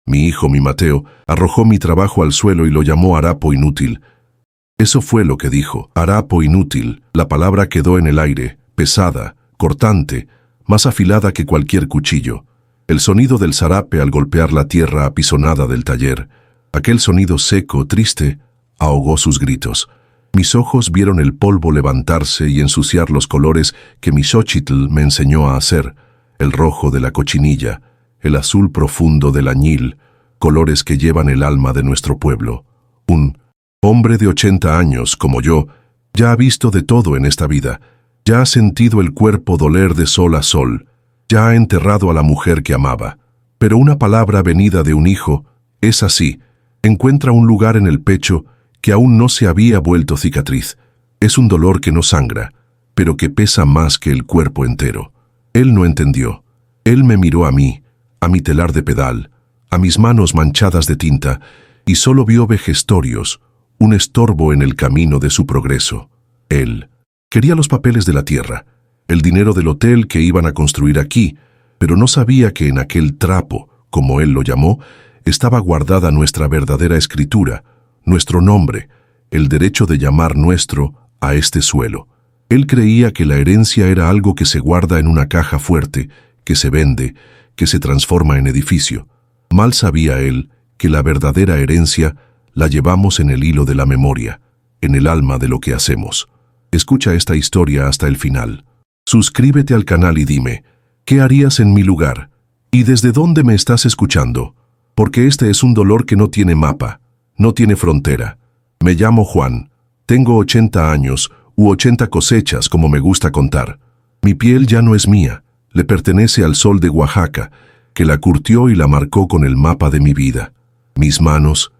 Mi hijo, mi Mateo, arrojó mi trabajo al suelo y lo llamó harapo inútil. Eso fue lo que dijo, harapo inútil. La palabra quedó en el aire, pesada, cortante, más afilada que cualquier cuchillo. El sonido del zarape al golpear la tierra apisonada del taller, aquel sonido seco, triste, ahogó sus gritos. Mis ojos vieron el polvo levantarse y ensuciar los colores que mi Xochitl me enseñó a hacer, el rojo de la cochinilla, el azul profundo del añil, colores que llevan el alma de nuestro pueblo. Un hombre de 80 años, como yo, ya ha visto de todo en esta vida, ya ha sentido el cuerpo doler de sol a sol, ya ha enterrado a la mujer que amaba. Pero una palabra venida de un hijo, es así, encuentra un lugar en el pecho que aún no se había vuelto cicatriz. Es un dolor que no sangra, pero que pesa más que el cuerpo entero. Él no entendió. Él me miró a mí, a mi telar de pedal, a mis manos manchadas de tinta, y solo vio vejestorios, un estorbo en el camino de su progreso. Él quería los papeles de la tierra, el dinero del hotel que iban a construir aquí, pero no sabía que en aquel trapo, como él lo llamó, estaba guardada nuestra verdadera escritura, nuestro nombre, el derecho de llamar nuestro a este suelo. Él creía que la herencia era algo que se guarda en una caja fuerte, que se vende, que se transforma en edificio. Mal sabía él que la verdadera herencia la llevamos en el hilo de la memoria, en el alma de lo que hacemos. Escucha esta historia hasta el final. Suscríbete al canal y dime, ¿qué harías en mi lugar? ¿Y desde dónde me estás escuchando? Porque este es un dolor que no tiene mapa, no tiene frontera. Me llamo Juan, tengo 80 años u 80 cosechas, como me gusta contar. Mi piel ya no es mía, le pertenece al sol de Oaxaca, que la curtió y la marcó con el mapa de mi vida. Mis manos,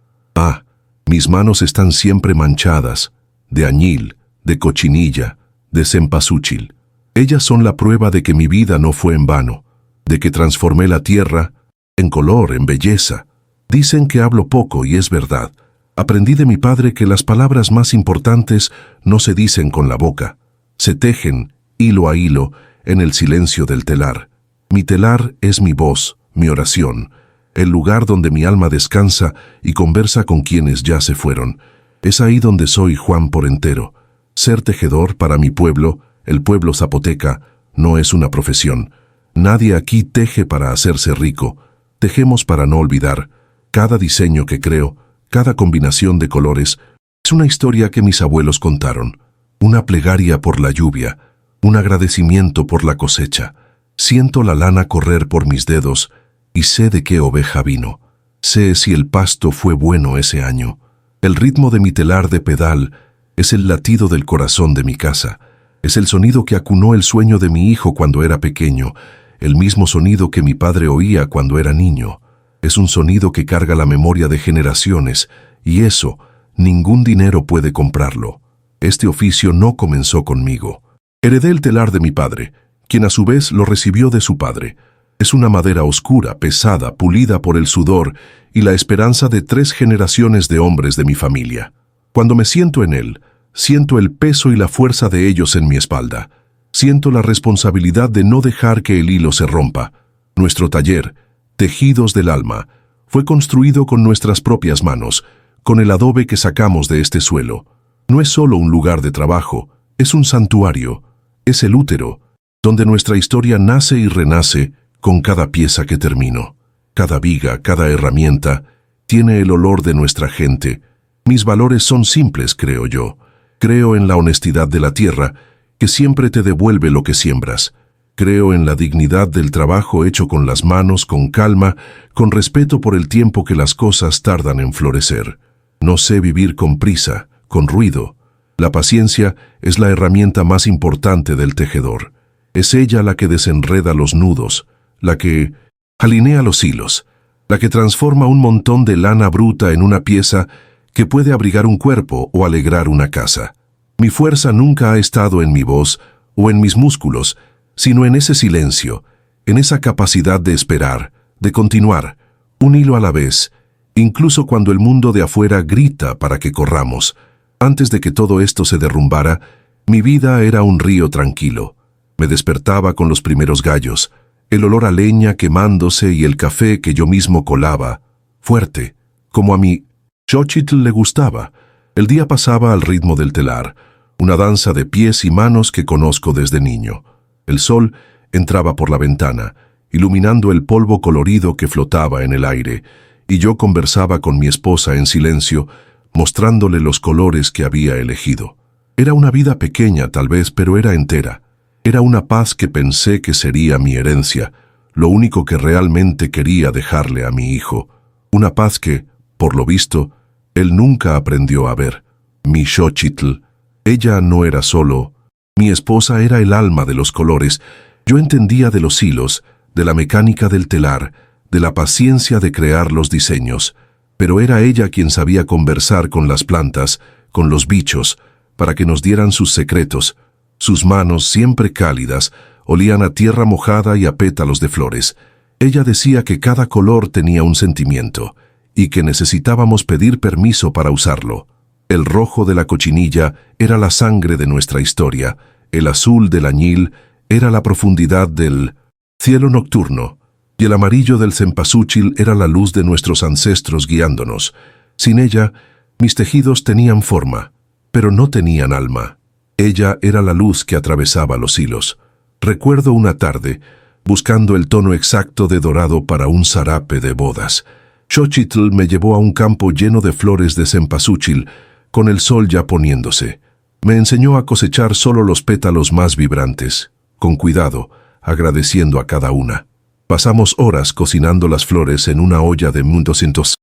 mis manos están siempre manchadas, de añil, de cochinilla, de cempasúchil. Ellas son la prueba de que mi vida no fue en vano, de que transformé la tierra en color, en belleza. Dicen que hablo poco y es verdad. Aprendí de mi padre que las palabras más importantes no se dicen con la boca, se tejen, hilo a hilo, en el silencio del telar. Mi telar es mi voz, mi oración, el lugar donde mi alma descansa y conversa con quienes ya se fueron. Es ahí donde soy Juan por entero. Ser tejedor para mi pueblo, el pueblo zapoteca, no es una profesión. Nadie aquí teje para hacerse rico. Tejemos para no olvidar. Cada diseño que creo, cada combinación de colores, es una historia que mis abuelos contaron. Una plegaria por la lluvia, un agradecimiento por la cosecha. Siento la lana correr por mis dedos y sé de qué oveja vino. Sé si el pasto fue bueno ese año. El ritmo de mi telar de pedal es el latido del corazón de mi casa. Es el sonido que acunó el sueño de mi hijo cuando era pequeño, el mismo sonido que mi padre oía cuando era niño. Es un sonido que carga la memoria de generaciones, y eso, ningún dinero puede comprarlo. Este oficio no comenzó conmigo. Heredé el telar de mi padre, quien a su vez lo recibió de su padre. Es una madera oscura, pesada, pulida por el sudor y la esperanza de 3 generaciones de hombres de mi familia. Cuando me siento en él, siento el peso y la fuerza de ellos en mi espalda. Siento la responsabilidad de no dejar que el hilo se rompa. Nuestro taller, Tejidos del Alma, fue construido con nuestras propias manos, con el adobe que sacamos de este suelo. No es solo un lugar de trabajo, es un santuario, es el útero, donde nuestra historia nace y renace con cada pieza que termino. Cada viga, cada herramienta, tiene el olor de nuestra gente. Mis valores son simples, creo yo. Creo en la honestidad de la tierra, que siempre te devuelve lo que siembras. Creo en la dignidad del trabajo hecho con las manos, con calma, con respeto por el tiempo que las cosas tardan en florecer. No sé vivir con prisa, con ruido. La paciencia es la herramienta más importante del tejedor. Es ella la que desenreda los nudos, la que alinea los hilos, la que transforma un montón de lana bruta en una pieza que puede abrigar un cuerpo o alegrar una casa. Mi fuerza nunca ha estado en mi voz o en mis músculos, sino en ese silencio, en esa capacidad de esperar, de continuar, un hilo a la vez, incluso cuando el mundo de afuera grita para que corramos. Antes de que todo esto se derrumbara, mi vida era un río tranquilo. Me despertaba con los primeros gallos, el olor a leña quemándose y el café que yo mismo colaba, fuerte, como a mí. Xochitl le gustaba. El día pasaba al ritmo del telar, una danza de pies y manos que conozco desde niño. El sol entraba por la ventana, iluminando el polvo colorido que flotaba en el aire, y yo conversaba con mi esposa en silencio, mostrándole los colores que había elegido. Era una vida pequeña tal vez, pero era entera. Era una paz que pensé que sería mi herencia, lo único que realmente quería dejarle a mi hijo. Una paz que, por lo visto, él nunca aprendió a ver. Mi Xochitl, ella no era solo. Mi esposa era el alma de los colores. Yo entendía de los hilos, de la mecánica del telar, de la paciencia de crear los diseños, pero era ella quien sabía conversar con las plantas, con los bichos, para que nos dieran sus secretos. Sus manos, siempre cálidas, olían a tierra mojada y a pétalos de flores. Ella decía que cada color tenía un sentimiento, y que necesitábamos pedir permiso para usarlo. El rojo de la cochinilla era la sangre de nuestra historia, el azul del añil era la profundidad del cielo nocturno, y el amarillo del cempasúchil era la luz de nuestros ancestros guiándonos. Sin ella, mis tejidos tenían forma, pero no tenían alma. Ella era la luz que atravesaba los hilos. Recuerdo una tarde, buscando el tono exacto de dorado para un zarape de bodas. Xochitl me llevó a un campo lleno de flores de cempasúchil, con el sol ya poniéndose. Me enseñó a cosechar solo los pétalos más vibrantes, con cuidado, agradeciendo a cada una. Pasamos horas cocinando las flores en una olla de 1200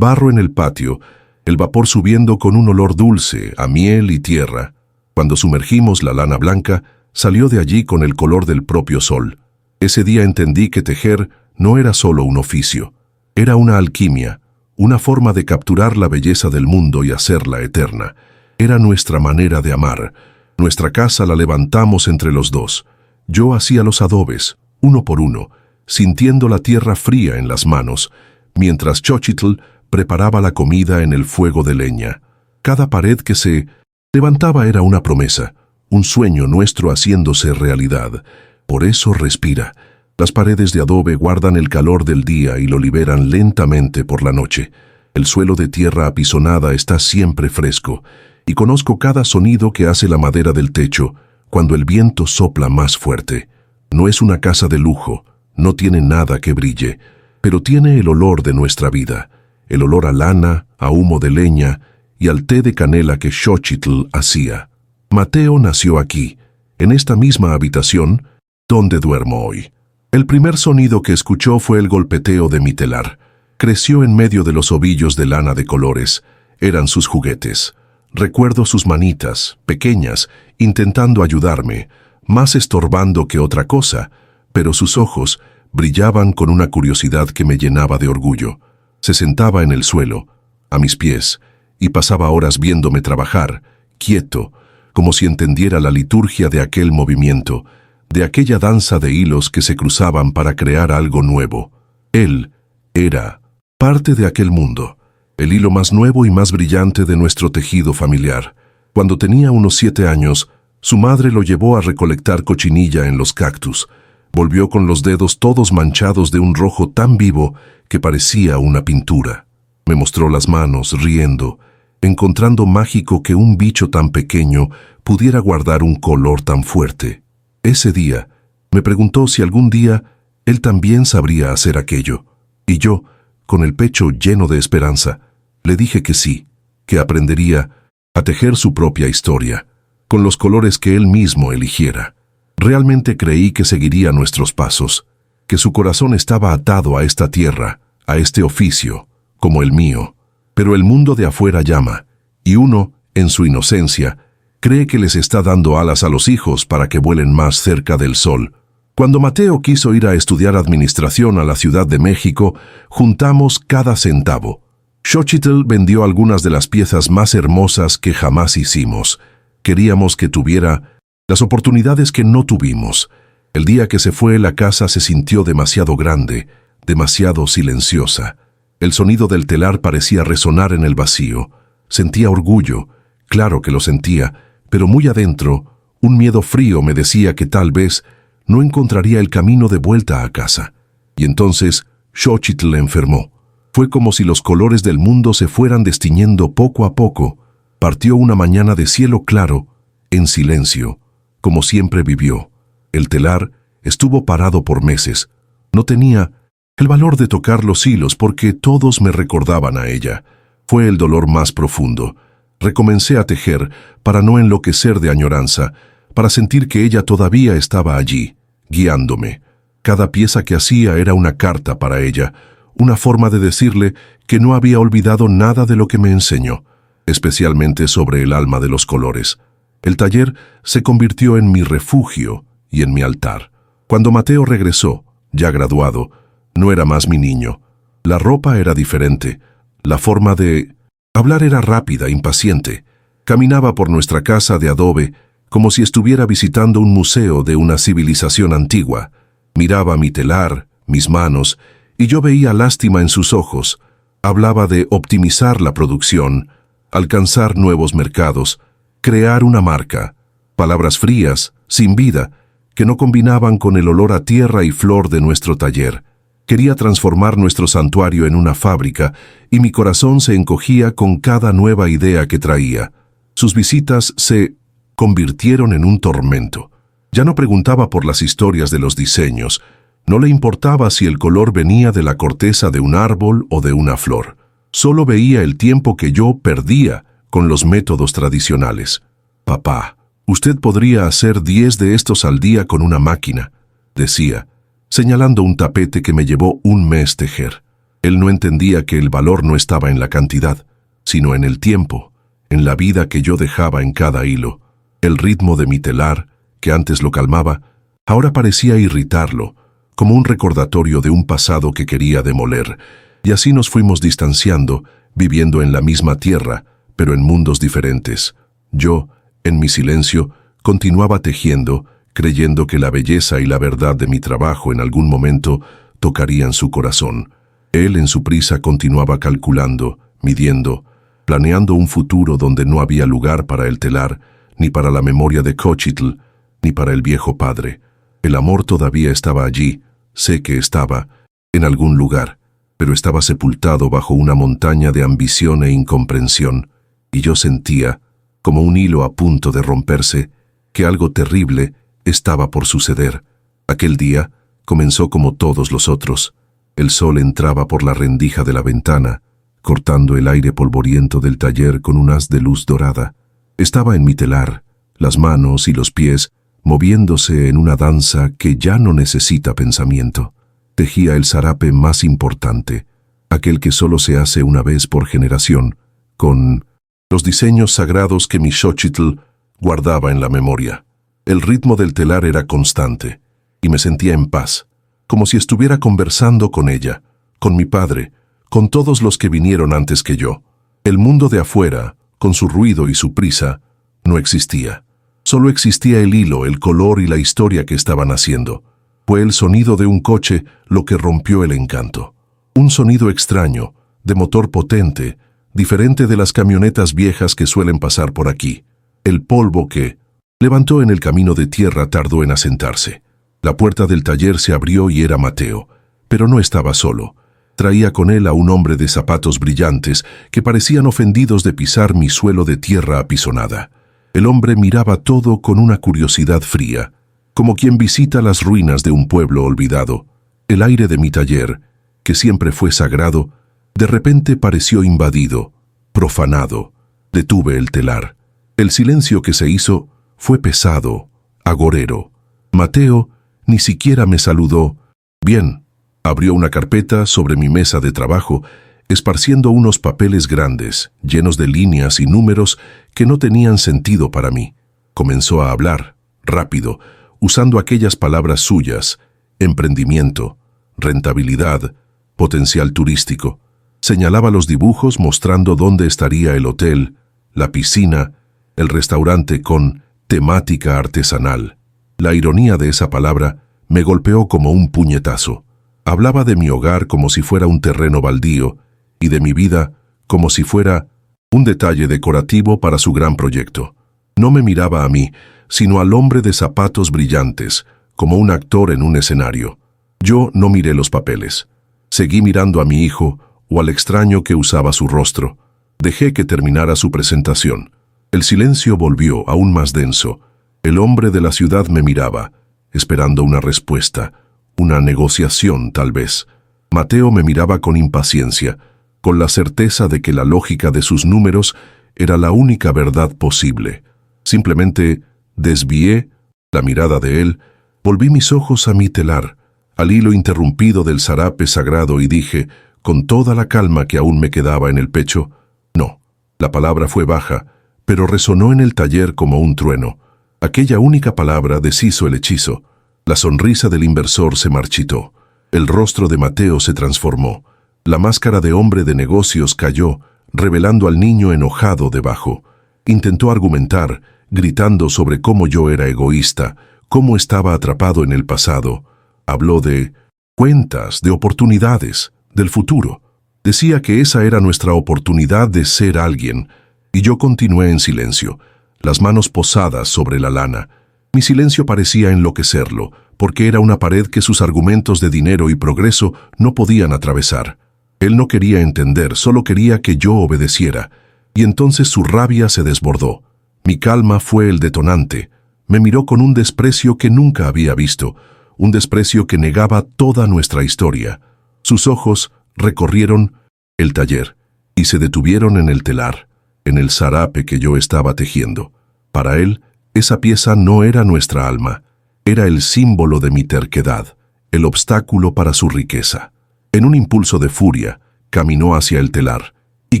barro en el patio, el vapor subiendo con un olor dulce a miel y tierra. Cuando sumergimos la lana blanca, salió de allí con el color del propio sol. Ese día entendí que tejer no era solo un oficio, era una alquimia, una forma de capturar la belleza del mundo y hacerla eterna. Era nuestra manera de amar. Nuestra casa la levantamos entre los dos. Yo hacía los adobes, uno por uno, sintiendo la tierra fría en las manos, mientras Xochitl preparaba la comida en el fuego de leña. Cada pared que se levantaba era una promesa, un sueño nuestro haciéndose realidad. Por eso respira. Las paredes de adobe guardan el calor del día y lo liberan lentamente por la noche. El suelo de tierra apisonada está siempre fresco, y conozco cada sonido que hace la madera del techo cuando el viento sopla más fuerte. No es una casa de lujo, no tiene nada que brille, pero tiene el olor de nuestra vida, el olor a lana, a humo de leña y al té de canela que Xochitl hacía. Mateo nació aquí, en esta misma habitación, donde duermo hoy. El primer sonido que escuchó fue el golpeteo de mi telar. Creció en medio de los ovillos de lana de colores. Eran sus juguetes. Recuerdo sus manitas, pequeñas, intentando ayudarme, más estorbando que otra cosa, pero sus ojos brillaban con una curiosidad que me llenaba de orgullo. Se sentaba en el suelo, a mis pies, y pasaba horas viéndome trabajar, quieto, como si entendiera la liturgia de aquel movimiento, de aquella danza de hilos que se cruzaban para crear algo nuevo. Él era parte de aquel mundo, el hilo más nuevo y más brillante de nuestro tejido familiar. Cuando tenía unos 7 años, su madre lo llevó a recolectar cochinilla en los cactus. Volvió con los dedos todos manchados de un rojo tan vivo que parecía una pintura. Me mostró las manos, riendo, encontrando mágico que un bicho tan pequeño pudiera guardar un color tan fuerte. Ese día, me preguntó si algún día él también sabría hacer aquello. Y yo, con el pecho lleno de esperanza, le dije que sí, que aprendería a tejer su propia historia, con los colores que él mismo eligiera. Realmente creí que seguiría nuestros pasos, que su corazón estaba atado a esta tierra, a este oficio, como el mío. Pero el mundo de afuera llama, y uno, en su inocencia, cree que les está dando alas a los hijos para que vuelen más cerca del sol. Cuando Mateo quiso ir a estudiar administración a la Ciudad de México, juntamos cada centavo. Xochitl vendió algunas de las piezas más hermosas que jamás hicimos. Queríamos que tuviera las oportunidades que no tuvimos. El día que se fue, la casa se sintió demasiado grande, demasiado silenciosa. El sonido del telar parecía resonar en el vacío. Sentía orgullo, claro que lo sentía, pero muy adentro, un miedo frío me decía que tal vez no encontraría el camino de vuelta a casa. Y entonces Xochitl enfermó. Fue como si los colores del mundo se fueran destiñendo poco a poco. Partió una mañana de cielo claro, en silencio, como siempre vivió. El telar estuvo parado por meses. No tenía el valor de tocar los hilos porque todos me recordaban a ella. Fue el dolor más profundo. Recomencé a tejer para no enloquecer de añoranza, para sentir que ella todavía estaba allí, guiándome. Cada pieza que hacía era una carta para ella, una forma de decirle que no había olvidado nada de lo que me enseñó, especialmente sobre el alma de los colores. El taller se convirtió en mi refugio y en mi altar. Cuando Mateo regresó, ya graduado, no era más mi niño. La ropa era diferente. La forma de hablar era rápida, impaciente. Caminaba por nuestra casa de adobe como si estuviera visitando un museo de una civilización antigua. Miraba mi telar, mis manos, y yo veía lástima en sus ojos. Hablaba de optimizar la producción, alcanzar nuevos mercados, crear una marca. Palabras frías, sin vida, que no combinaban con el olor a tierra y flor de nuestro taller. Quería transformar nuestro santuario en una fábrica, y mi corazón se encogía con cada nueva idea que traía. Sus visitas se convirtieron en un tormento. Ya no preguntaba por las historias de los diseños. No le importaba si el color venía de la corteza de un árbol o de una flor. Solo veía el tiempo que yo perdía con los métodos tradicionales. «Papá, usted podría hacer 10 de estos al día con una máquina», decía, señalando un tapete que me llevó un mes tejer. Él no entendía que el valor no estaba en la cantidad, sino en el tiempo, en la vida que yo dejaba en cada hilo. El ritmo de mi telar, que antes lo calmaba, ahora parecía irritarlo, como un recordatorio de un pasado que quería demoler, y así nos fuimos distanciando, viviendo en la misma tierra, pero en mundos diferentes. Yo, en mi silencio, continuaba tejiendo, creyendo que la belleza y la verdad de mi trabajo en algún momento tocarían su corazón. Él en su prisa continuaba calculando, midiendo, planeando un futuro donde no había lugar para el telar, ni para la memoria de Xochitl, ni para el viejo padre. El amor todavía estaba allí, sé que estaba, en algún lugar, pero estaba sepultado bajo una montaña de ambición e incomprensión, y yo sentía, como un hilo a punto de romperse, que algo terrible estaba por suceder. Aquel día comenzó como todos los otros. El sol entraba por la rendija de la ventana, cortando el aire polvoriento del taller con un haz de luz dorada. Estaba en mi telar, las manos y los pies moviéndose en una danza que ya no necesita pensamiento. Tejía el zarape más importante, aquel que solo se hace una vez por generación, con los diseños sagrados que mi Xochitl guardaba en la memoria. El ritmo del telar era constante, y me sentía en paz, como si estuviera conversando con ella, con mi padre, con todos los que vinieron antes que yo. El mundo de afuera, con su ruido y su prisa, no existía. Solo existía el hilo, el color y la historia que estaban haciendo. Fue el sonido de un coche lo que rompió el encanto. Un sonido extraño, de motor potente, diferente de las camionetas viejas que suelen pasar por aquí. El polvo que levantó en el camino de tierra tardó en asentarse. La puerta del taller se abrió y era Mateo, pero no estaba solo. Traía con él a un hombre de zapatos brillantes que parecían ofendidos de pisar mi suelo de tierra apisonada. El hombre miraba todo con una curiosidad fría, como quien visita las ruinas de un pueblo olvidado. El aire de mi taller, que siempre fue sagrado, de repente pareció invadido, profanado. Detuve el telar. El silencio que se hizo fue pesado, agorero. Mateo ni siquiera me saludó. «Bien». Abrió una carpeta sobre mi mesa de trabajo, esparciendo unos papeles grandes, llenos de líneas y números que no tenían sentido para mí. Comenzó a hablar, rápido, usando aquellas palabras suyas: emprendimiento, rentabilidad, potencial turístico. Señalaba los dibujos mostrando dónde estaría el hotel, la piscina, el restaurante con temática artesanal. La ironía de esa palabra me golpeó como un puñetazo. Hablaba de mi hogar como si fuera un terreno baldío y de mi vida como si fuera un detalle decorativo para su gran proyecto. No me miraba a mí, sino al hombre de zapatos brillantes, como un actor en un escenario. Yo no miré los papeles. Seguí mirando a mi hijo, o al extraño que usaba su rostro. Dejé que terminara su presentación. El silencio volvió aún más denso. El hombre de la ciudad me miraba, esperando una respuesta, una negociación tal vez. Mateo me miraba con impaciencia, con la certeza de que la lógica de sus números era la única verdad posible. Simplemente desvié la mirada de él, volví mis ojos a mi telar, al hilo interrumpido del zarape sagrado, y dije, con toda la calma que aún me quedaba en el pecho, no. La palabra fue baja, pero resonó en el taller como un trueno. Aquella única palabra deshizo el hechizo. La sonrisa del inversor se marchitó. El rostro de Mateo se transformó. La máscara de hombre de negocios cayó, revelando al niño enojado debajo. Intentó argumentar, gritando sobre cómo yo era egoísta, cómo estaba atrapado en el pasado. Habló de cuentas, de oportunidades, del futuro. Decía que esa era nuestra oportunidad de ser alguien, y yo continué en silencio, las manos posadas sobre la lana. Mi silencio parecía enloquecerlo, porque era una pared que sus argumentos de dinero y progreso no podían atravesar. Él no quería entender, solo quería que yo obedeciera, y entonces su rabia se desbordó. Mi calma fue el detonante. Me miró con un desprecio que nunca había visto, un desprecio que negaba toda nuestra historia. Sus ojos recorrieron el taller y se detuvieron en el telar, en el zarape que yo estaba tejiendo. Para él, esa pieza no era nuestra alma, era el símbolo de mi terquedad, el obstáculo para su riqueza. En un impulso de furia, caminó hacia el telar, y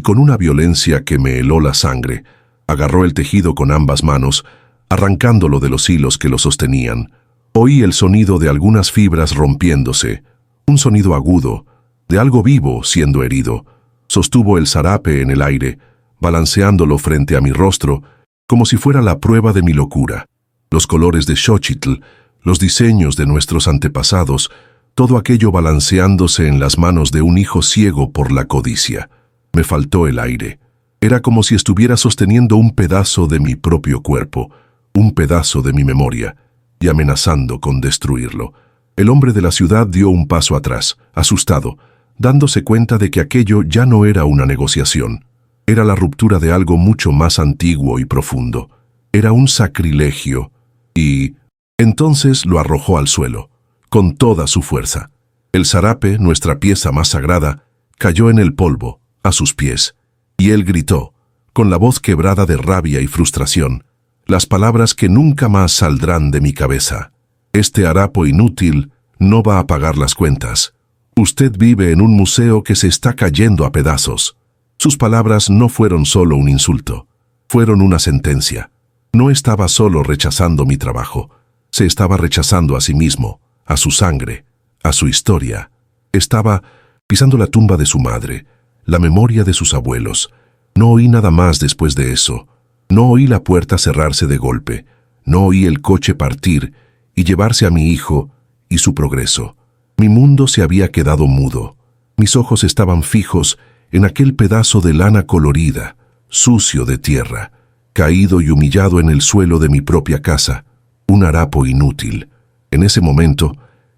con una violencia que me heló la sangre, agarró el tejido con ambas manos, arrancándolo de los hilos que lo sostenían. Oí el sonido de algunas fibras rompiéndose, un sonido agudo, de algo vivo siendo herido. Sostuvo el zarape en el aire, balanceándolo frente a mi rostro, como si fuera la prueba de mi locura. Los colores de Xochitl, los diseños de nuestros antepasados, todo aquello balanceándose en las manos de un hijo ciego por la codicia. Me faltó el aire. Era como si estuviera sosteniendo un pedazo de mi propio cuerpo, un pedazo de mi memoria, y amenazando con destruirlo. El hombre de la ciudad dio un paso atrás, asustado, dándose cuenta de que aquello ya no era una negociación. Era la ruptura de algo mucho más antiguo y profundo. Era un sacrilegio, y entonces lo arrojó al suelo, con toda su fuerza. El zarape, nuestra pieza más sagrada, cayó en el polvo, a sus pies, y él gritó, con la voz quebrada de rabia y frustración, las palabras que nunca más saldrán de mi cabeza. Este harapo inútil no va a pagar las cuentas. Usted vive en un museo que se está cayendo a pedazos. Sus palabras no fueron solo un insulto, fueron una sentencia. No estaba solo rechazando mi trabajo, se estaba rechazando a sí mismo, a su sangre, a su historia. Estaba pisando la tumba de su madre, la memoria de sus abuelos. No oí nada más después de eso. No oí la puerta cerrarse de golpe, no oí el coche partir y llevarse a mi hijo y su progreso. Mi mundo se había quedado mudo. Mis ojos estaban fijos en aquel pedazo de lana colorida, sucio de tierra, caído y humillado en el suelo de mi propia casa, un harapo inútil. En ese momento,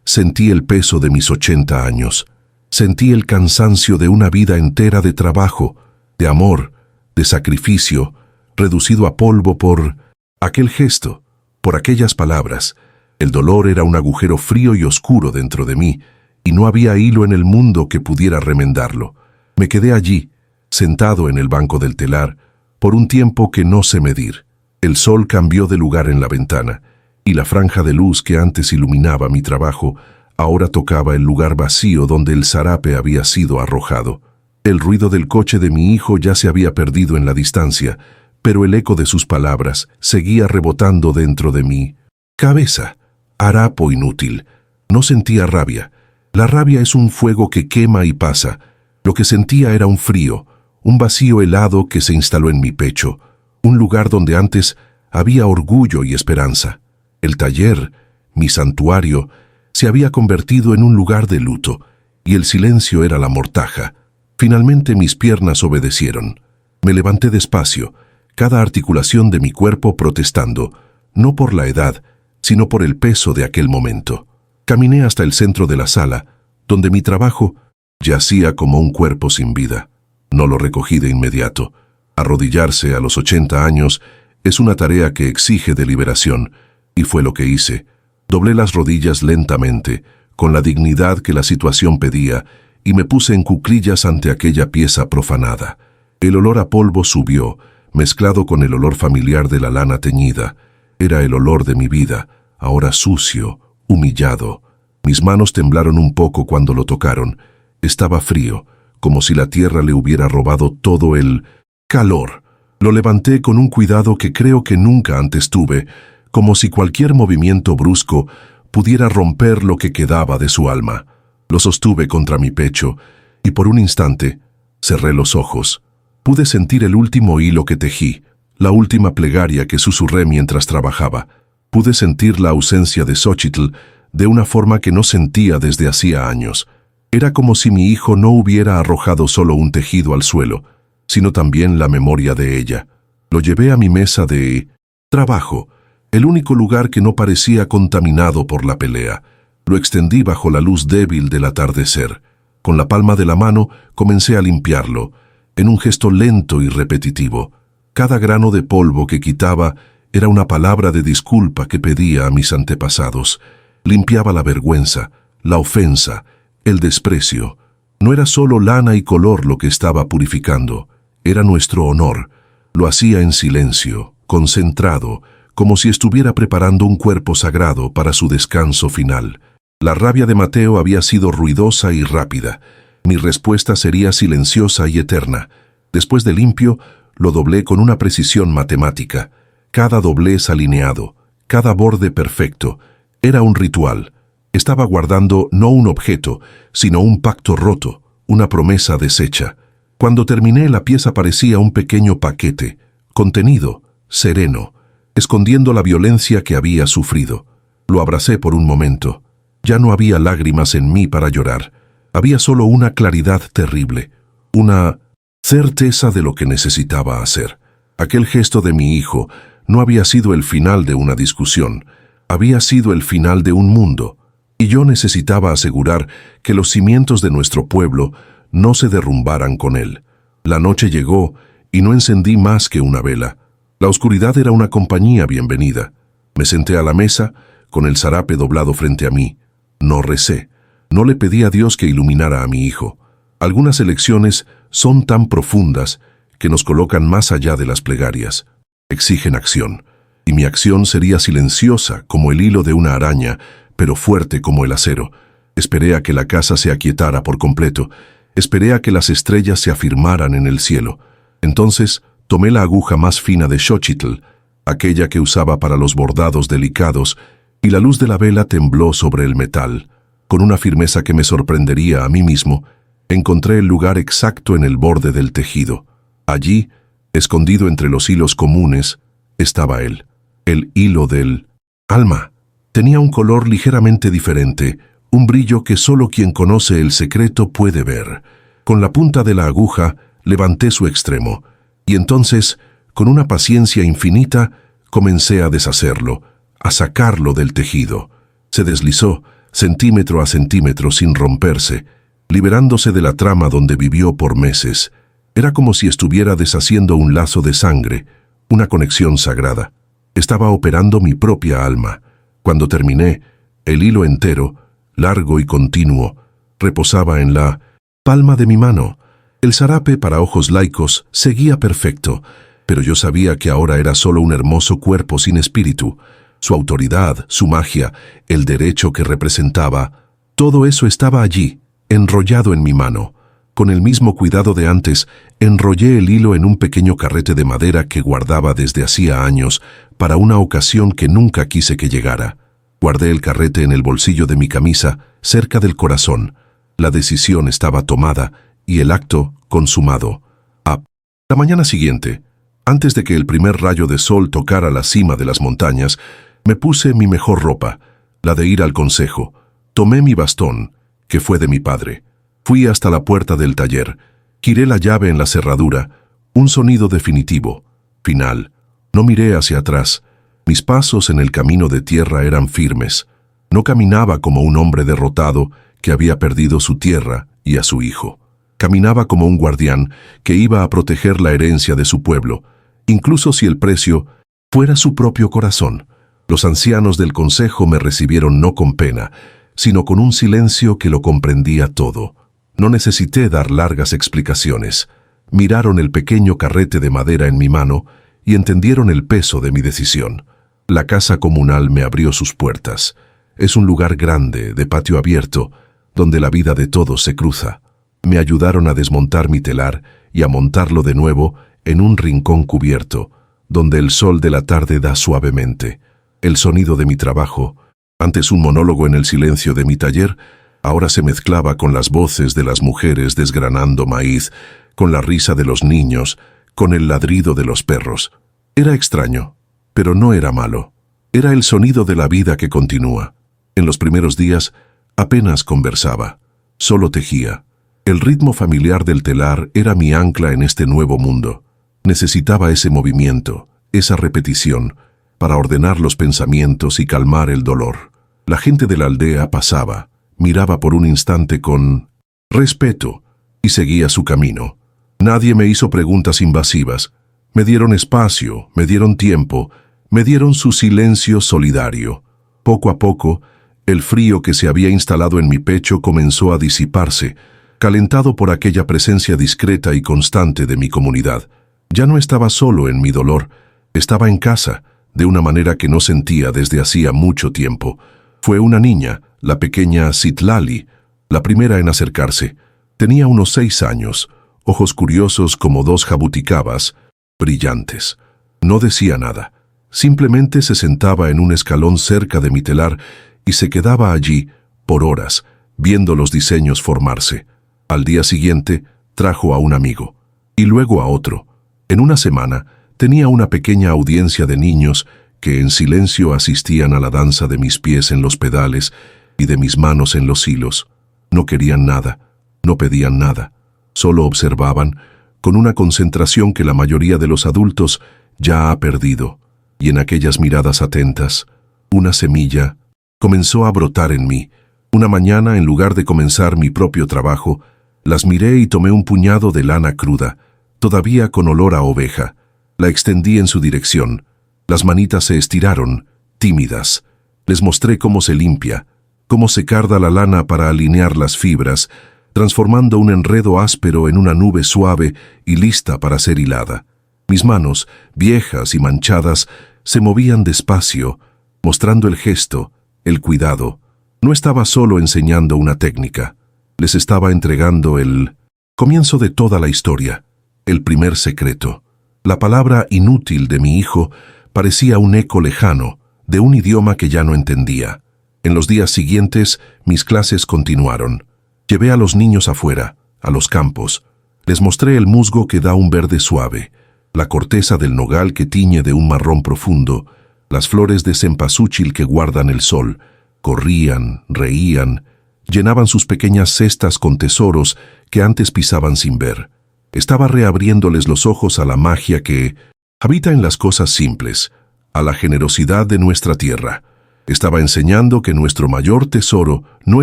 sentí el peso de mis 80 años. Sentí el cansancio de una vida entera de trabajo, de amor, de sacrificio, reducido a polvo por aquel gesto, por aquellas palabras. El dolor era un agujero frío y oscuro dentro de mí, y no había hilo en el mundo que pudiera remendarlo. Me quedé allí, sentado en el banco del telar, por un tiempo que no sé medir. El sol cambió de lugar en la ventana, y la franja de luz que antes iluminaba mi trabajo, ahora tocaba el lugar vacío donde el zarape había sido arrojado. El ruido del coche de mi hijo ya se había perdido en la distancia, pero el eco de sus palabras seguía rebotando dentro de mi cabeza. Harapo inútil. No sentía rabia. La rabia es un fuego que quema y pasa. Lo que sentía era un frío, un vacío helado que se instaló en mi pecho, un lugar donde antes había orgullo y esperanza. El taller, mi santuario, se había convertido en un lugar de luto, y el silencio era la mortaja. Finalmente mis piernas obedecieron. Me levanté despacio, cada articulación de mi cuerpo protestando, no por la edad, sino por el peso de aquel momento. Caminé hasta el centro de la sala, donde mi trabajo Yacía como un cuerpo sin vida. No lo recogí de inmediato. Arrodillarse a los 80 años es una tarea que exige deliberación, y fue lo que hice. Doblé las rodillas lentamente, con la dignidad que la situación pedía, y me puse en cuclillas ante aquella pieza profanada. El olor a polvo subió, mezclado con el olor familiar de la lana teñida. Era el olor de mi vida, ahora sucio, humillado. Mis manos temblaron un poco cuando lo tocaron. Estaba frío, como si la tierra le hubiera robado todo el calor. Lo levanté con un cuidado que creo que nunca antes tuve, como si cualquier movimiento brusco pudiera romper lo que quedaba de su alma. Lo sostuve contra mi pecho, y por un instante cerré los ojos. Pude sentir el último hilo que tejí, la última plegaria que susurré mientras trabajaba. Pude sentir la ausencia de Xochitl de una forma que no sentía desde hacía años. Era como si mi hijo no hubiera arrojado solo un tejido al suelo, sino también la memoria de ella. Lo llevé a mi mesa de trabajo, el único lugar que no parecía contaminado por la pelea. Lo extendí bajo la luz débil del atardecer. Con la palma de la mano comencé a limpiarlo, en un gesto lento y repetitivo. Cada grano de polvo que quitaba era una palabra de disculpa que pedía a mis antepasados. Limpiaba la vergüenza, la ofensa, el desprecio. No era solo lana y color lo que estaba purificando, era nuestro honor. Lo hacía en silencio, concentrado, como si estuviera preparando un cuerpo sagrado para su descanso final. La rabia de Mateo había sido ruidosa y rápida. Mi respuesta sería silenciosa y eterna. Después de limpio, lo doblé con una precisión matemática. Cada doblez alineado, cada borde perfecto. Era un ritual. Estaba guardando no un objeto, sino un pacto roto, una promesa deshecha. Cuando terminé, la pieza parecía un pequeño paquete, contenido, sereno, escondiendo la violencia que había sufrido. Lo abracé por un momento. Ya no había lágrimas en mí para llorar. Había solo una claridad terrible, una certeza de lo que necesitaba hacer. Aquel gesto de mi hijo no había sido el final de una discusión, había sido el final de un mundo, y yo necesitaba asegurar que los cimientos de nuestro pueblo no se derrumbaran con él. La noche llegó y no encendí más que una vela. La oscuridad era una compañía bienvenida. Me senté a la mesa, con el zarape doblado frente a mí. No recé. No le pedí a Dios que iluminara a mi hijo. Algunas elecciones son tan profundas que nos colocan más allá de las plegarias. Exigen acción. Y mi acción sería silenciosa como el hilo de una araña, pero fuerte como el acero. Esperé a que la casa se aquietara por completo. Esperé a que las estrellas se afirmaran en el cielo. Entonces tomé la aguja más fina de Xochitl, aquella que usaba para los bordados delicados, y la luz de la vela tembló sobre el metal. Con una firmeza que me sorprendería a mí mismo, encontré el lugar exacto en el borde del tejido. Allí, escondido entre los hilos comunes, estaba él, el hilo del alma. Tenía un color ligeramente diferente, un brillo que solo quien conoce el secreto puede ver. Con la punta de la aguja levanté su extremo, y entonces, con una paciencia infinita, comencé a deshacerlo, a sacarlo del tejido. Se deslizó, centímetro a centímetro sin romperse, liberándose de la trama donde vivió por meses. Era como si estuviera deshaciendo un lazo de sangre, una conexión sagrada. Estaba operando mi propia alma. Cuando terminé, el hilo entero, largo y continuo, reposaba en la palma de mi mano. El zarape para ojos laicos seguía perfecto, pero yo sabía que ahora era solo un hermoso cuerpo sin espíritu. Su autoridad, su magia, el derecho que representaba, todo eso estaba allí, enrollado en mi mano. Con el mismo cuidado de antes, enrollé el hilo en un pequeño carrete de madera que guardaba desde hacía años para una ocasión que nunca quise que llegara. Guardé el carrete en el bolsillo de mi camisa, cerca del corazón. La decisión estaba tomada y el acto consumado. La mañana siguiente, antes de que el primer rayo de sol tocara la cima de las montañas, me puse mi mejor ropa, la de ir al consejo. Tomé mi bastón, que fue de mi padre. Fui hasta la puerta del taller. Giré la llave en la cerradura. Un sonido definitivo, final. No miré hacia atrás. Mis pasos en el camino de tierra eran firmes. No caminaba como un hombre derrotado que había perdido su tierra y a su hijo. Caminaba como un guardián que iba a proteger la herencia de su pueblo, incluso si el precio fuera su propio corazón. Los ancianos del consejo me recibieron no con pena, sino con un silencio que lo comprendía todo. No necesité dar largas explicaciones. Miraron el pequeño carrete de madera en mi mano y entendieron el peso de mi decisión. La casa comunal me abrió sus puertas. Es un lugar grande, de patio abierto, donde la vida de todos se cruza. Me ayudaron a desmontar mi telar y a montarlo de nuevo en un rincón cubierto, donde el sol de la tarde da suavemente. El sonido de mi trabajo, antes un monólogo en el silencio de mi taller, ahora se mezclaba con las voces de las mujeres desgranando maíz, con la risa de los niños, con el ladrido de los perros. Era extraño, pero no era malo. Era el sonido de la vida que continúa. En los primeros días apenas conversaba, solo tejía. El ritmo familiar del telar era mi ancla en este nuevo mundo. Necesitaba ese movimiento, esa repetición, para ordenar los pensamientos y calmar el dolor. La gente de la aldea pasaba, miraba por un instante con respeto y seguía su camino. Nadie me hizo preguntas invasivas. Me dieron espacio, me dieron tiempo, me dieron su silencio solidario. Poco a poco, el frío que se había instalado en mi pecho comenzó a disiparse, calentado por aquella presencia discreta y constante de mi comunidad. Ya no estaba solo en mi dolor, estaba en casa, de una manera que no sentía desde hacía mucho tiempo. Fue una niña, la pequeña Citlali, la primera en acercarse. Tenía unos 6 años, ojos curiosos como 2 jabuticabas, brillantes. No decía nada, simplemente se sentaba en un escalón cerca de mi telar y se quedaba allí, por horas, viendo los diseños formarse. Al día siguiente, trajo a un amigo, y luego a otro. En una semana, tenía una pequeña audiencia de niños que en silencio asistían a la danza de mis pies en los pedales y de mis manos en los hilos. No querían nada, no pedían nada, solo observaban, con una concentración que la mayoría de los adultos ya ha perdido, y en aquellas miradas atentas, una semilla comenzó a brotar en mí. Una mañana, en lugar de comenzar mi propio trabajo, las miré y tomé un puñado de lana cruda, todavía con olor a oveja. La extendí en su dirección. Las manitas se estiraron, tímidas. Les mostré cómo se limpia, cómo se carda la lana para alinear las fibras, transformando un enredo áspero en una nube suave y lista para ser hilada. Mis manos, viejas y manchadas, se movían despacio, mostrando el gesto, el cuidado. No estaba solo enseñando una técnica, les estaba entregando el comienzo de toda la historia, el primer secreto. La palabra inútil de mi hijo parecía un eco lejano, de un idioma que ya no entendía. En los días siguientes, mis clases continuaron. Llevé a los niños afuera, a los campos. Les mostré el musgo que da un verde suave, la corteza del nogal que tiñe de un marrón profundo, las flores de cempasúchil que guardan el sol. Corrían, reían, llenaban sus pequeñas cestas con tesoros que antes pisaban sin ver. Estaba reabriéndoles los ojos a la magia que habita en las cosas simples, a la generosidad de nuestra tierra. Estaba enseñando que nuestro mayor tesoro no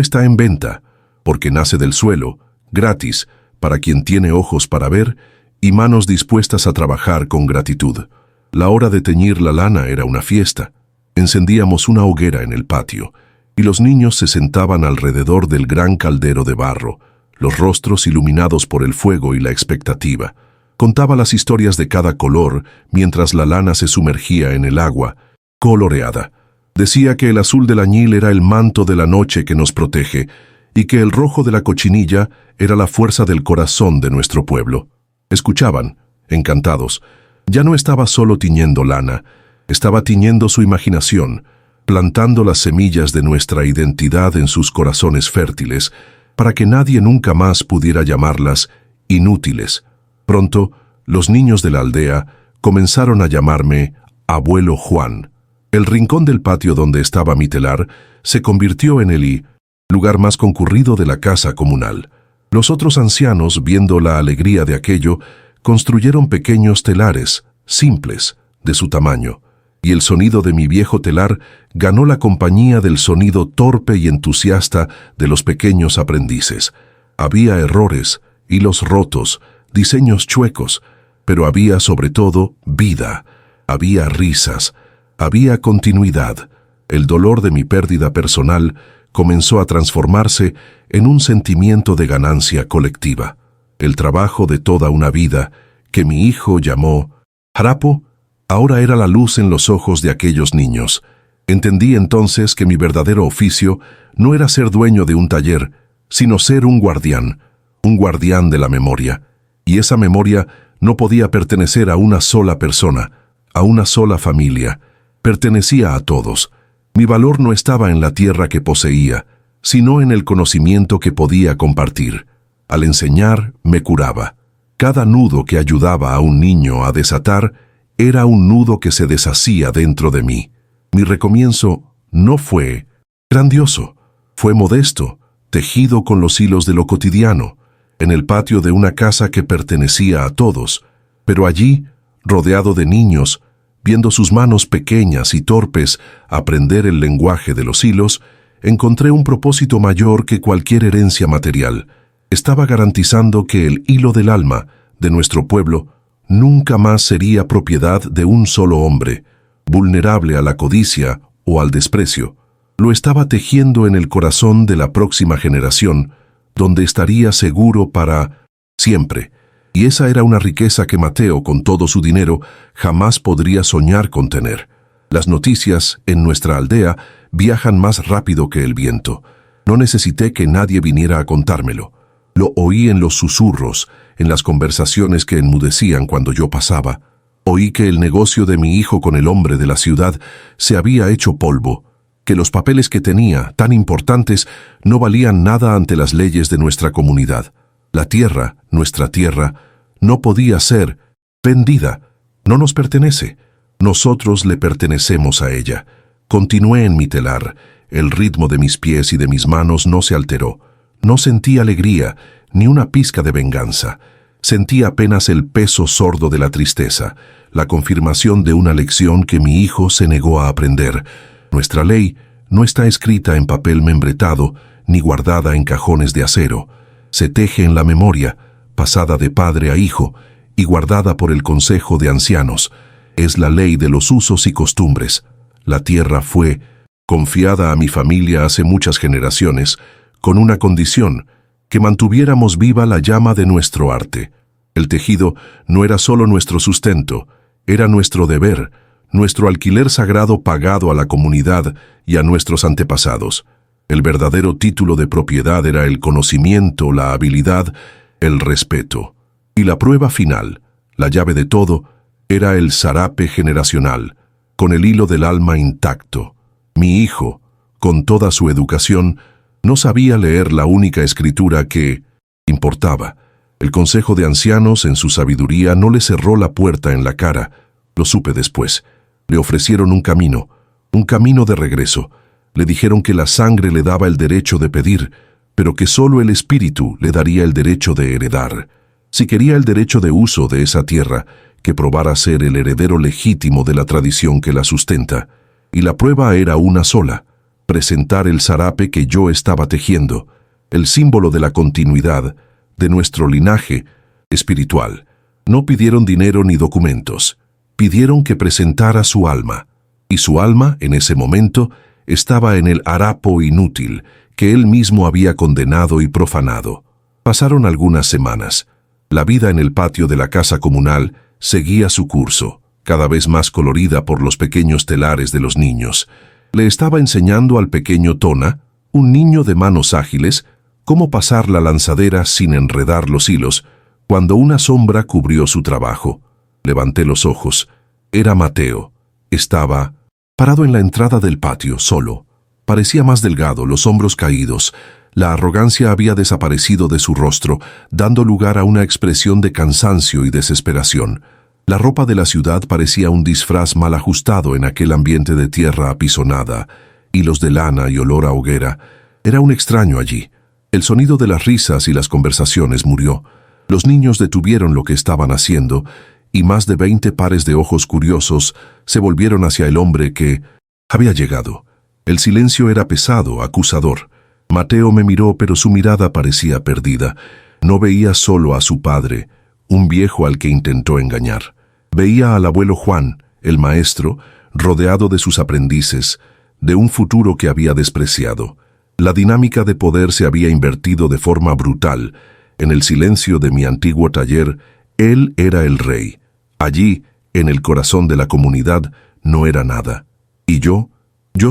está en venta, porque nace del suelo, gratis, para quien tiene ojos para ver y manos dispuestas a trabajar con gratitud. La hora de teñir la lana era una fiesta. Encendíamos una hoguera en el patio, y los niños se sentaban alrededor del gran caldero de barro, los rostros iluminados por el fuego y la expectativa. Contaba las historias de cada color mientras la lana se sumergía en el agua, coloreada. Decía que el azul del añil era el manto de la noche que nos protege y que el rojo de la cochinilla era la fuerza del corazón de nuestro pueblo. Escuchaban, encantados. Ya no estaba solo tiñendo lana, estaba tiñendo su imaginación, plantando las semillas de nuestra identidad en sus corazones fértiles, para que nadie nunca más pudiera llamarlas inútiles. Pronto, los niños de la aldea comenzaron a llamarme Abuelo Juan. El rincón del patio donde estaba mi telar se convirtió en el lugar más concurrido de la casa comunal. Los otros ancianos, viendo la alegría de aquello, construyeron pequeños telares, simples, de su tamaño, y el sonido de mi viejo telar ganó la compañía del sonido torpe y entusiasta de los pequeños aprendices. Había errores, hilos rotos, diseños chuecos, pero había sobre todo vida, había risas, había continuidad. El dolor de mi pérdida personal comenzó a transformarse en un sentimiento de ganancia colectiva. El trabajo de toda una vida, que mi hijo llamó Harapo, ahora era la luz en los ojos de aquellos niños. Entendí entonces que mi verdadero oficio no era ser dueño de un taller, sino ser un guardián de la memoria. Y esa memoria no podía pertenecer a una sola persona, a una sola familia. Pertenecía a todos. Mi valor no estaba en la tierra que poseía, sino en el conocimiento que podía compartir. Al enseñar, me curaba. Cada nudo que ayudaba a un niño a desatar era un nudo que se deshacía dentro de mí. Mi recomienzo no fue grandioso, fue modesto, tejido con los hilos de lo cotidiano, en el patio de una casa que pertenecía a todos, pero allí, rodeado de niños, viendo sus manos pequeñas y torpes aprender el lenguaje de los hilos, encontré un propósito mayor que cualquier herencia material. Estaba garantizando que el hilo del alma de nuestro pueblo nunca más sería propiedad de un solo hombre, vulnerable a la codicia o al desprecio. Lo estaba tejiendo en el corazón de la próxima generación, donde estaría seguro para siempre. Y esa era una riqueza que Mateo, con todo su dinero, jamás podría soñar con tener. Las noticias en nuestra aldea viajan más rápido que el viento. No necesité que nadie viniera a contármelo. Lo oí en los susurros, en las conversaciones que enmudecían cuando yo pasaba. Oí que el negocio de mi hijo con el hombre de la ciudad se había hecho polvo, que los papeles que tenía, tan importantes, no valían nada ante las leyes de nuestra comunidad. La tierra, nuestra tierra, no podía ser vendida. No nos pertenece. Nosotros le pertenecemos a ella. Continué en mi telar. El ritmo de mis pies y de mis manos no se alteró. No sentí alegría, ni una pizca de venganza. Sentí apenas el peso sordo de la tristeza, la confirmación de una lección que mi hijo se negó a aprender. Nuestra ley no está escrita en papel membretado ni guardada en cajones de acero. Se teje en la memoria, pasada de padre a hijo y guardada por el consejo de ancianos. Es la ley de los usos y costumbres. La tierra fue confiada a mi familia hace muchas generaciones, con una condición: que mantuviéramos viva la llama de nuestro arte. El tejido no era solo nuestro sustento, era nuestro deber, nuestro alquiler sagrado pagado a la comunidad y a nuestros antepasados. El verdadero título de propiedad era el conocimiento, la habilidad, el respeto. Y la prueba final, la llave de todo, era el zarape generacional, con el hilo del alma intacto. Mi hijo, con toda su educación, no sabía leer la única escritura que importaba. El consejo de ancianos, en su sabiduría, no le cerró la puerta en la cara. Lo supe después. Le ofrecieron un camino de regreso. Le dijeron que la sangre le daba el derecho de pedir, pero que solo el espíritu le daría el derecho de heredar. Si quería el derecho de uso de esa tierra, que probara ser el heredero legítimo de la tradición que la sustenta. Y la prueba era una sola: presentar el zarape que yo estaba tejiendo, el símbolo de la continuidad de nuestro linaje espiritual. No pidieron dinero ni documentos. Pidieron que presentara su alma. Y su alma, en ese momento, estaba en el harapo inútil que él mismo había condenado y profanado. Pasaron algunas semanas. La vida en el patio de la casa comunal seguía su curso, cada vez más colorida por los pequeños telares de los niños. Le estaba enseñando al pequeño Tona, un niño de manos ágiles, cómo pasar la lanzadera sin enredar los hilos, cuando una sombra cubrió su trabajo. Levanté los ojos. Era Mateo. Estaba parado en la entrada del patio, solo. Parecía más delgado, los hombros caídos. La arrogancia había desaparecido de su rostro, dando lugar a una expresión de cansancio y desesperación. La ropa de la ciudad parecía un disfraz mal ajustado en aquel ambiente de tierra apisonada, hilos de lana y olor a hoguera. Era un extraño allí. El sonido de las risas y las conversaciones murió. Los niños detuvieron lo que estaban haciendo, y más de 20 pares de ojos curiosos se volvieron hacia el hombre que había llegado. El silencio era pesado, acusador. Mateo me miró, pero su mirada parecía perdida. No veía solo a su padre, un viejo al que intentó engañar. Veía al abuelo Juan, el maestro, rodeado de sus aprendices, de un futuro que había despreciado. La dinámica de poder se había invertido de forma brutal. En el silencio de mi antiguo taller, él era el rey. Allí, en el corazón de la comunidad, no era nada. Y yo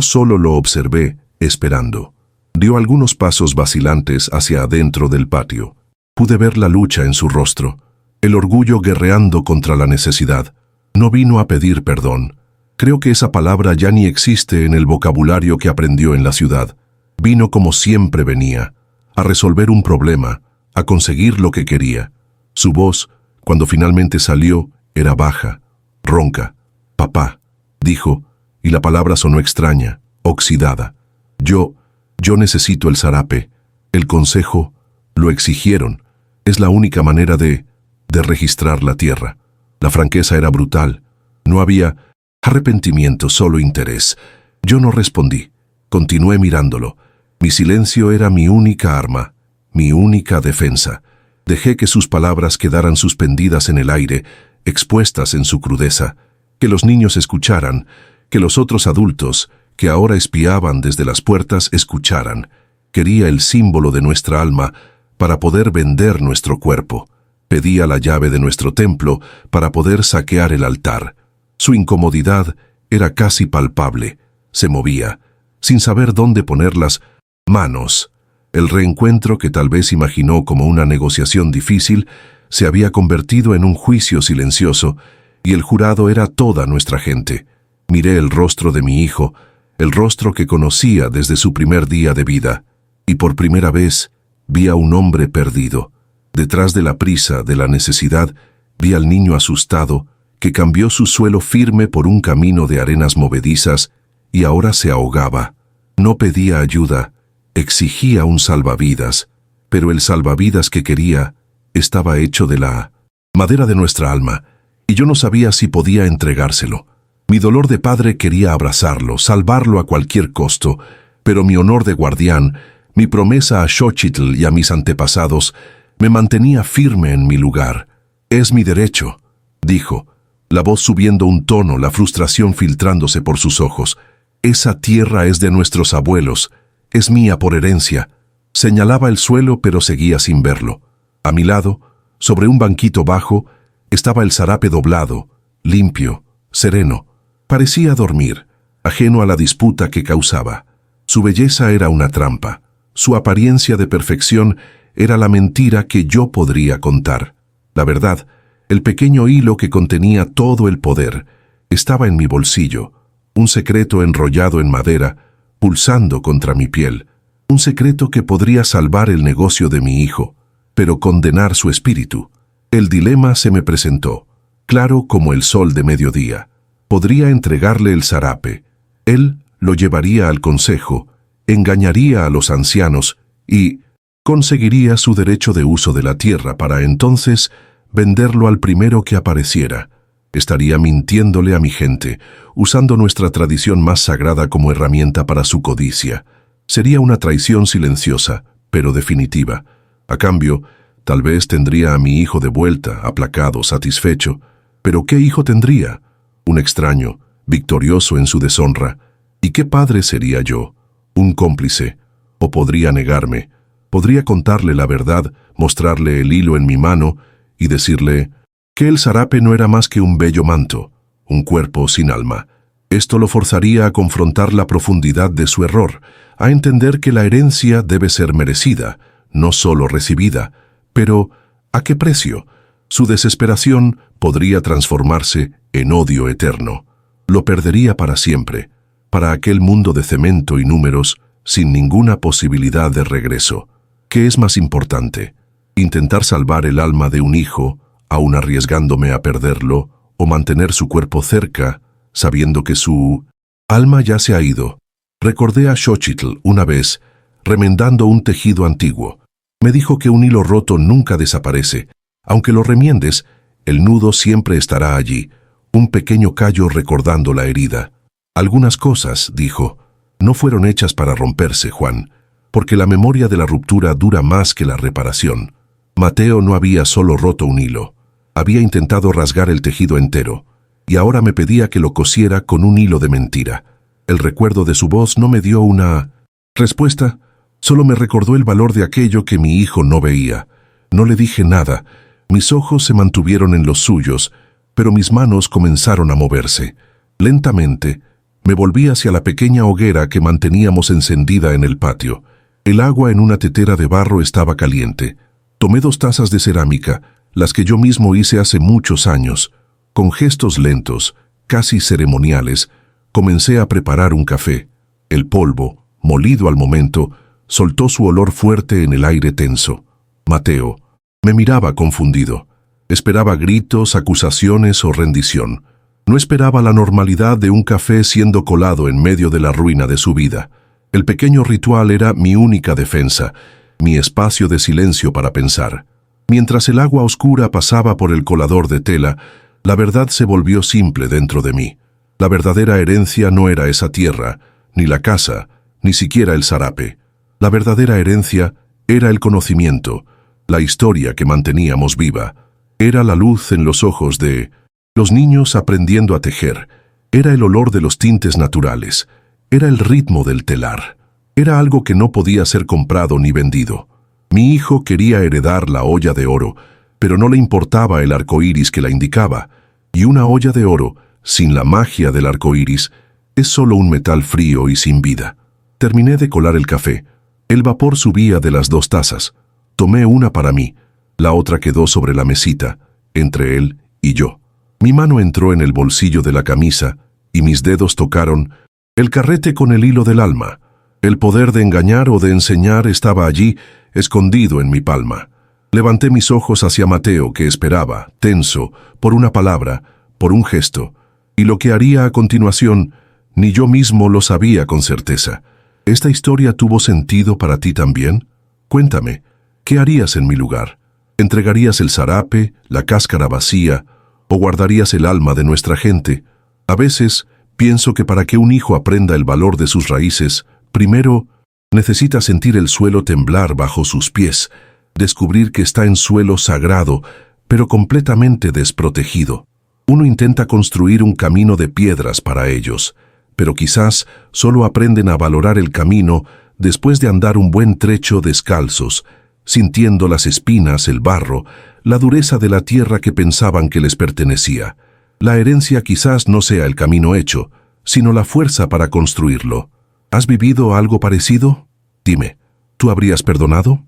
solo lo observé, esperando. Dio algunos pasos vacilantes hacia adentro del patio. Pude ver la lucha en su rostro, el orgullo guerreando contra la necesidad. No vino a pedir perdón. Creo que esa palabra ya ni existe en el vocabulario que aprendió en la ciudad. Vino como siempre venía, a resolver un problema, a conseguir lo que quería. Su voz, cuando finalmente salió, era baja, ronca. «Papá», dijo, y la palabra sonó extraña, oxidada. Yo necesito el zarape. El consejo lo exigieron. Es la única manera de registrar la tierra. La franqueza era brutal. No había arrepentimiento, solo interés. Yo no respondí. Continué mirándolo. Mi silencio era mi única arma, mi única defensa. Dejé que sus palabras quedaran suspendidas en el aire, expuestas en su crudeza. Que los niños escucharan, que los otros adultos, que ahora espiaban desde las puertas, escucharan. Quería el símbolo de nuestra alma para poder vender nuestro cuerpo. Pedía la llave de nuestro templo para poder saquear el altar. Su incomodidad era casi palpable. Se movía, sin saber dónde poner las manos. El reencuentro, que tal vez imaginó como una negociación difícil, se había convertido en un juicio silencioso, y el jurado era toda nuestra gente. Miré el rostro de mi hijo, el rostro que conocía desde su primer día de vida, y por primera vez vi a un hombre perdido. Detrás de la prisa, de la necesidad, vi al niño asustado, que cambió su suelo firme por un camino de arenas movedizas, y ahora se ahogaba. No pedía ayuda, exigía un salvavidas, pero el salvavidas que quería estaba hecho de la madera de nuestra alma, y yo no sabía si podía entregárselo. Mi dolor de padre quería abrazarlo, salvarlo a cualquier costo, pero mi honor de guardián, mi promesa a Xochitl y a mis antepasados, me mantenía firme en mi lugar. «Es mi derecho», dijo, la voz subiendo un tono, la frustración filtrándose por sus ojos. «Esa tierra es de nuestros abuelos, es mía por herencia». Señalaba el suelo, pero seguía sin verlo. A mi lado, sobre un banquito bajo, estaba el zarape doblado, limpio, sereno. Parecía dormir, ajeno a la disputa que causaba. Su belleza era una trampa. Su apariencia de perfección era la mentira que yo podría contar. La verdad, el pequeño hilo que contenía todo el poder, estaba en mi bolsillo, un secreto enrollado en madera, pulsando contra mi piel, un secreto que podría salvar el negocio de mi hijo, pero condenar su espíritu. El dilema se me presentó, claro como el sol de mediodía. Podría entregarle el zarape. Él lo llevaría al consejo, engañaría a los ancianos y conseguiría su derecho de uso de la tierra para entonces venderlo al primero que apareciera. Estaría mintiéndole a mi gente, usando nuestra tradición más sagrada como herramienta para su codicia. Sería una traición silenciosa, pero definitiva. A cambio, tal vez tendría a mi hijo de vuelta, aplacado, satisfecho. ¿Pero qué hijo tendría? Un extraño, victorioso en su deshonra. ¿Y qué padre sería yo? Un cómplice. O podría negarme. Podría contarle la verdad, mostrarle el hilo en mi mano y decirle que el zarape no era más que un bello manto, un cuerpo sin alma. Esto lo forzaría a confrontar la profundidad de su error, a entender que la herencia debe ser merecida, no solo recibida. Pero, ¿a qué precio? Su desesperación podría transformarse en odio eterno. Lo perdería para siempre, para aquel mundo de cemento y números, sin ninguna posibilidad de regreso. ¿Qué es más importante? ¿Intentar salvar el alma de un hijo, aun arriesgándome a perderlo, o mantener su cuerpo cerca, sabiendo que su alma ya se ha ido? Recordé a Xochitl una vez, remendando un tejido antiguo. Me dijo que un hilo roto nunca desaparece. Aunque lo remiendes, el nudo siempre estará allí, un pequeño callo recordando la herida. Algunas cosas, dijo, no fueron hechas para romperse, Juan. porque la memoria de la ruptura dura más que la reparación. Mateo no había solo roto un hilo, había intentado rasgar el tejido entero, y ahora me pedía que lo cosiera con un hilo de mentira. El recuerdo de su voz no me dio una respuesta, solo me recordó el valor de aquello que mi hijo no veía. No le dije nada, mis ojos se mantuvieron en los suyos, pero mis manos comenzaron a moverse. Lentamente, me volví hacia la pequeña hoguera que manteníamos encendida en el patio. El agua en una tetera de barro estaba caliente. Tomé 2 tazas de cerámica, las que yo mismo hice hace muchos años. Con gestos lentos, casi ceremoniales, comencé a preparar un café. El polvo, molido al momento, soltó su olor fuerte en el aire tenso. Mateo me miraba confundido. Esperaba gritos, acusaciones o rendición. No esperaba la normalidad de un café siendo colado en medio de la ruina de su vida. El pequeño ritual era mi única defensa, mi espacio de silencio para pensar. Mientras el agua oscura pasaba por el colador de tela, la verdad se volvió simple dentro de mí. La verdadera herencia no era esa tierra, ni la casa, ni siquiera el zarape. La verdadera herencia era el conocimiento, la historia que manteníamos viva. Era la luz en los ojos de los niños aprendiendo a tejer. Era el olor de los tintes naturales. Era el ritmo del telar. Era algo que no podía ser comprado ni vendido. Mi hijo quería heredar la olla de oro, pero no le importaba el arco iris que la indicaba. Y una olla de oro, sin la magia del arco iris, es solo un metal frío y sin vida. Terminé de colar el café. El vapor subía de las 2 tazas. Tomé una para mí. La otra quedó sobre la mesita, entre él y yo. Mi mano entró en el bolsillo de la camisa y mis dedos tocaron el carrete con el hilo del alma. El poder de engañar o de enseñar estaba allí, escondido en mi palma. Levanté mis ojos hacia Mateo, que esperaba, tenso, por una palabra, por un gesto, y lo que haría a continuación, ni yo mismo lo sabía con certeza. ¿Esta historia tuvo sentido para ti también? Cuéntame, ¿qué harías en mi lugar? ¿Entregarías el zarape, la cáscara vacía, o guardarías el alma de nuestra gente? A veces, pienso que para que un hijo aprenda el valor de sus raíces, primero, necesita sentir el suelo temblar bajo sus pies, descubrir que está en suelo sagrado, pero completamente desprotegido. Uno intenta construir un camino de piedras para ellos, pero quizás solo aprenden a valorar el camino después de andar un buen trecho descalzos, sintiendo las espinas, el barro, la dureza de la tierra que pensaban que les pertenecía. La herencia quizás no sea el camino hecho, sino la fuerza para construirlo. ¿Has vivido algo parecido? Dime, ¿tú habrías perdonado?